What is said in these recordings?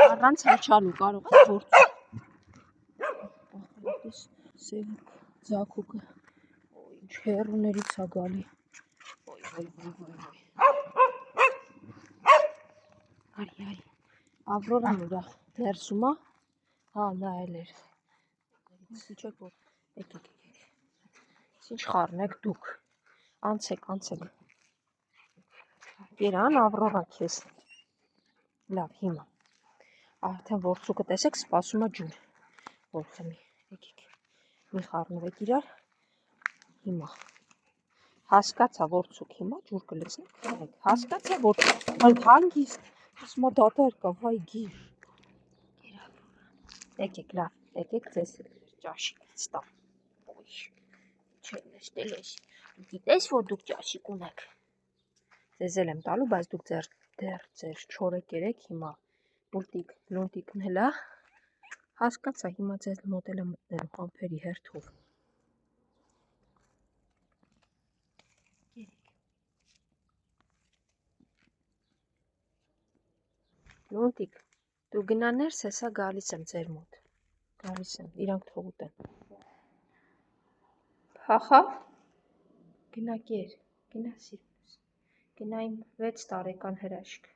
Առանց հաչալու կարող ես գործում։ Սևիկ ձակուկը ինչ հեռուներից է գալի։ Արի։ Ավրորան ուրա ներսում է։ Հա, նայել էր։ Իջեք որ եկեք։ Ինչ խառնեք դուք։ Անցեք։ Երան Ավրորա քեզ։ Լավ, հիմա։ Արդեն որցուկը տեսեք, սպասում է ջուր։ Որ խմի։ Եկեք։ Մի խառնվեք իրար։ Հիմա։ Հասկացա որցուկ հիմա ջուր կլցնեք, խմեք։ Հասկացա որցուկ։ Այդ հանգիստ։ Ասում դատար կա, հայ գիր։ Եկեք, լավ, եկեք ձեզ ճաշիկ ստամ։ Չելես։ Գիտես, որ դուք ճաշիկ ունեք։ Ձեզ էլ եմ տալու, բայց դուք դեռ ձեր չորեք երեք հիմա լունտիկն հլա։ Հասկացա, հիմա ձեզ մոտ էլ եմ մտնելու համբերի հերթով։ Լունտիկ, դու գնա ներս, հեսա գալիս եմ ձեր մոտ։ Գալիս եմ, իրանք թող ուտեն։ Փախա։ Գնա կեր, գնա սիրունս։ Գնա իմ 6 տարեկան հրաշք։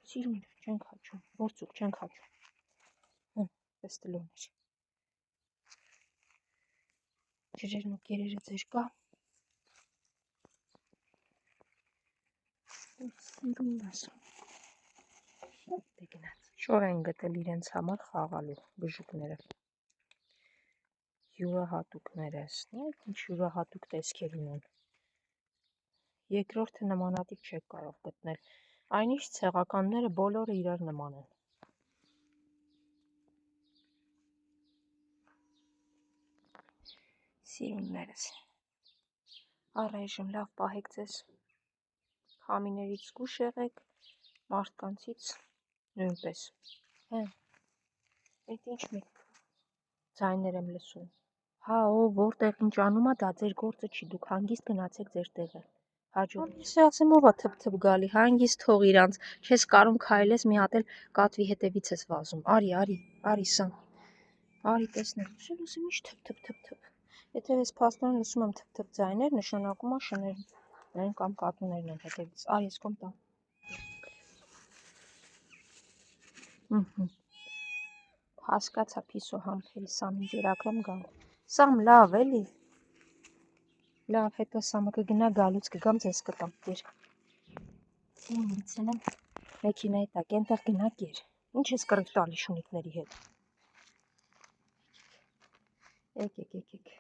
Սիրուն չենք հաչում, որցուկ չենք հաչում։ Պես տնոներ։ Ջրերն ու կերերը ձեր կա։ Սիրուն ասում։ Դե գնաց։ Շոր են գտել իրենց համար խաղալու բժուկները։ Յուրահատուկներս, ինչ յուրահատուկ տեսքեր ունեն։ Երկրորդը նմանատիպ չեք կարող գտնել։ Այնիշ ցեղականները բոլորը իրար նման են։ Սիրուններս։ Առայժմ լավ պահեք ձեզ։ Քամիներից զգույշ եղեք, մարդկանցից նույնպես։ Այդ ինչ մի ձայներ եմ լսում։ Հա, որտեղ ինչ անում է, դա ձեր գործը չի, դուք հանգիստ գնացեք ձեր տեղը։ Հաջողություն։ Ասեմ ով է թփ գալի, հանգիստ թող իրանց, չես կարում քայլես, մի հատ էլ կատվի հետևից ես վազում։ Արի սա։ Արի տեսնեմ, ասեմ ինչ թփ։ Եթե ես փաստորեն լսում եմ թփ ձայներ, նշանակում է շներն կամ կատուներն են հետևից։ Արի ես կոմ տամ։ Հասկացա փիսո համբերի Սամին ջերակրեմ գալ։ Սամ լավ էլի։ Լավ, հետո Սամը կգնա գալուց կգամ ձեզ կտամ կեր։ Լցնեմ մեքենայի տակ, ենտեղ գնա կեր։ Ինչ ես կռիվ տալի շունիկների հետ։ Եկեք։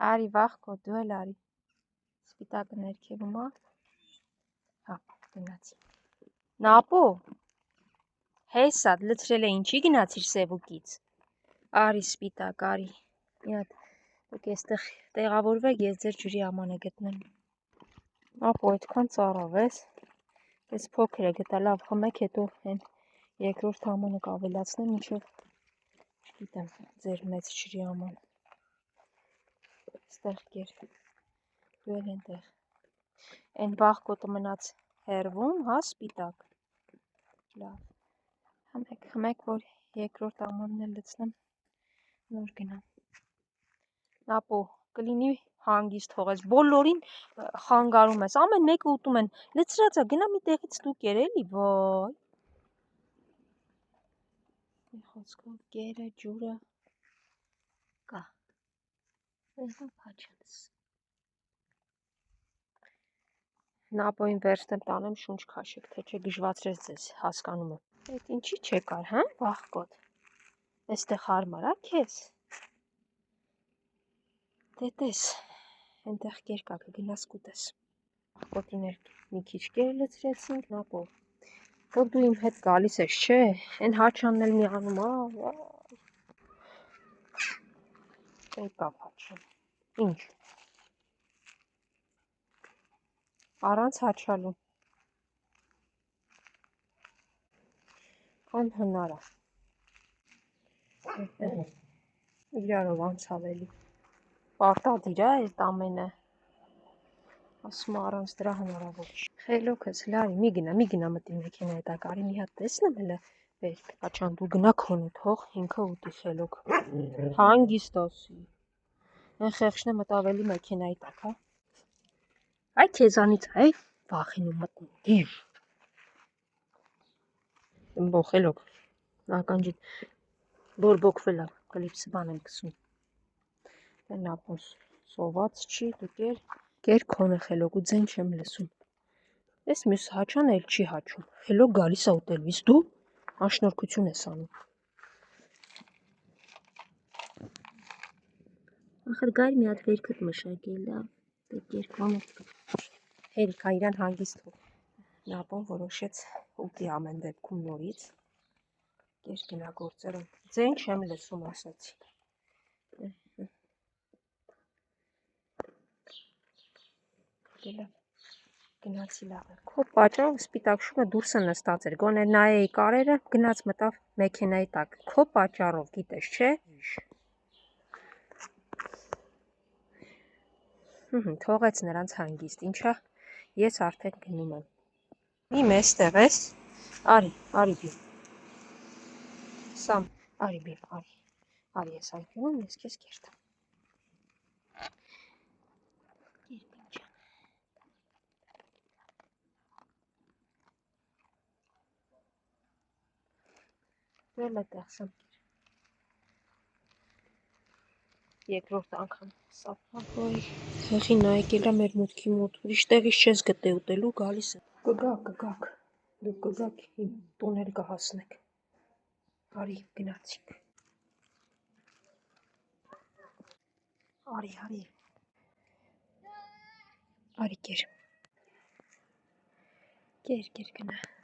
Արի վախկո, դու էլ արի։ Սպիտակը ներքևում է։ Հա, գնացի։ Նապո։ Հեսա, լցրել է ինչի գնացիր սևուկից։ Արի սպիտակ, արի։ Մի հատ դուք այստեղ տեղավորվեք, ես ձեր ջրի աման է գտնեմ։ Ապո այդքան ծարավ ես։ Ես փոքր է գտա, լավ խմեք, հետո այն երկրորդ ամանը կավելացնեմ, մինչև չգիտեմ, ձեր մեծ ջրի աման։ Այստեղ կեր։ Դու էլ ենտեղ։ Այն բաղկոտը մնաց հեռվում, հա, սպիտակ։ Լավ։ Խմեք, որ երկրորդ ամանն էլ լցնեմ, նոր գնամ։ Նապո, կլինի հանգիստ թողես, բոլորին խանգարում ես, ամեն մեկը ուտում են, լցրածա, գնա մի տեղից դու կեր էլի, վայ։ Մի խոսքով կերը, ջուրը կա։ Փաչանս։ Նապոյին վերցնեմ տանեմ շունչ քաշեք, թե չէ գժվացրեց ձեզ, հասկանում եմ։ Այդ ինչի չեկար, հա, վախկոտ։ Այստեղ հարմար է քեզ։ Դե տես, այնտեղ կեր կա, կգնաս կուտես։ Կոտիներ մի քիչ կեր լցրեցինք, Նապո։ Որ դու իմ հետ գալիս ես, չէ, այն հաչանն էլ մի անում, եկավ հաչան։ Ինչ։ Առանց հաչալու։ Անհնար է։ Իրարով անցավ էլի։ Պարտադիր է այդ ամենը։ Ասում առանց դրա հնարավոր չի։ Խելոքս լարի, մի գնա մտի մեքենայի տակ, արի մի հատ տեսնեմ հələ վեր, աչան դու գնա քոնը թող, ինքը ուտի խելոք։ Հանգիստ ասի։ Այն խեղճն է մտ ավելի մեքենայի տակ, հա։ Այ քեզանից այ վախենում մտնի։ Բո խելոք։ Ականջի բորբոքվել է, կլիպսը բան եմ գցում։ Այն ապոս սոված չի, դու կեր քոնը խելոք ու ձեն չեմ լսում։ Էս մյուս հաչան էլ չի հաչում։ Խելոք գալիս է ուտելու, իսկ դու անշնորհքություն ես անում։ Ախր գար մի հատ վերքդ մշակել, լավ, դե կեր քոնը։ Հերիքա իրան հանգիստ թող։ Նապոն որոշեց ուտի ամեն դեպքում նորից։ Կեր գնա գործերում։ Ձեն չեմ լսում, ասացի։ Գնացի լավ է։ Քո պատճառով սպիտակ շունը դուրս է նստած էր։ Գոնե նայեի կարերը, գնաց մտավ մեքենայի տակ։ Քո պատճառով, գիտես, չէ։ Թողեց նրանց հանգիստ, ինչա, ես արդեն գնում եմ։ Մի մեստեղ ես, արի բի։ Սամ, արի բի, արի ես այգնում, ես կեզ կերտամ։ Դել է տեղսամ կեր։ Երկրորդ անգամ սապահոյ, հեղի նայեկել է մեր մուտքի մոտ, ուրիշ տեղից չես գտե ուտելու, գալիս է։ Կգաք, դուք կգաք, իմ տուն էլ կհասնեք։ Արի, գնացինք։ Արի կեր գնա։